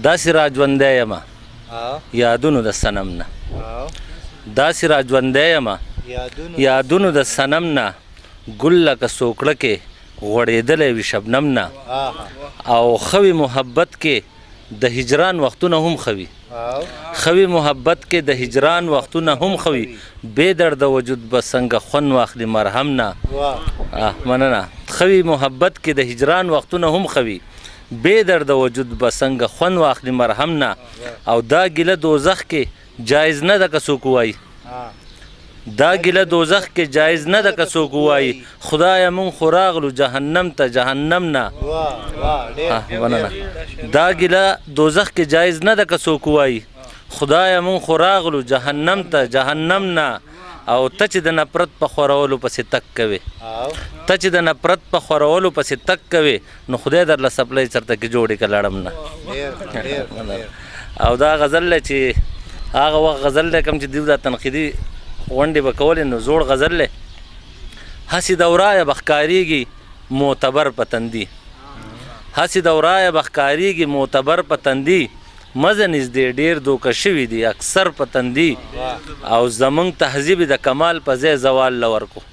داسې راژوندی یمه یادونو د صنم نه داسې راژوندی یمه یادونو د صنم نه ګل لکه سوکړه کې غوړېدلی وي شبنم نه او ښه محبت کې د هجران وختونه هم ښه وي خوي محبت کې د هجران وختونه هم خوي بې درد وجود به څنګه خوند واخلي مرهم نه مننه خوي محبت کې د هجران وختونه هم خوي بې درد وجود به څنګه خوند واخلي مرهم نه او دا ګیله دوزخ کې جایز نه ده که څوک ووایي دا ګیله دوزخ کې جایز نه ده که څوک ووایي خدایه مونږ خو راغلو جهنم ته جهنم نه مننه دا ګیله دوزخ کې جایز نه ده که څوک ووایي خدایه مونږ خو راغلو جهنم ته جهنم نه او ته چې د نفرت په خورولو پسې تک کوې ته چې د نفرت په خورولو پسې تک کوې نو خدای درله سپلی چرته کې جوړې که لړم نه او دا غزل دی چې هغه وخت غزل دی کوم چې دوی دا تنقیدي غونډې به کولې نو زوړ غزل دی هسې دورایه به ښکارېږي معتبر په تندي هسې دورایه به ښکارېږي معتبر په تندي مزه نږدې ډېر دوکه شوي دي اکثر په تندي او زمونږ تهذیب د کمال په ځای زوال لورکو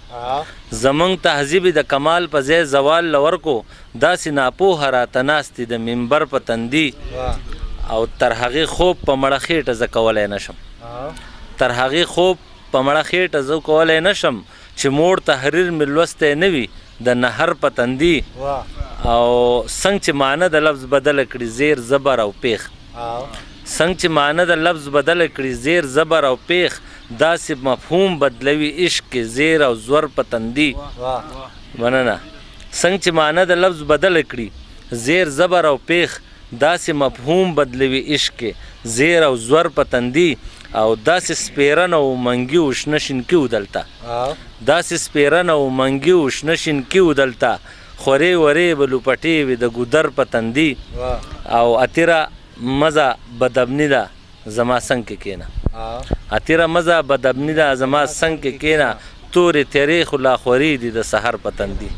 زمونږ تهذیب د کمال په ځای زوال لورکو داسې ناپوهه راته ناست دي د منبر په تندي او تر هغې خوب په مړه خېټه زه کولی نشم تر هغې خوب په مړه خېټه زه کولی نشم چې موړ تحریر مې لوستی نه وي د نهر په تندي او څنګه چې معنه د لفظ بدله کړي زیر زبر او پیښ څنګه چې معنه د لفظ بدله کړي زیر زبر او پیښ داسې مفهوم بدلوي عشق کې زیر او زور په تندي مننه څنګه چې معنه د لفظ بدله کړي زیر زبر او پیښ داسې مفهوم بدلوي عشق کې زیر او زور په تندي او داسې سپیرن او منګي او شنه شینکي و دلته داسې سپیرن او منګي او شنه شینکي و دلته خورې ورې به لوپټې وي د ګودر په تندي او اتیره مزه بدبني ده زما څنګ کې کېنه اتیره مزه بدبني ده زما څنګ کې کېنه تورې تیرې خو لا خورې دي د سحر په تندي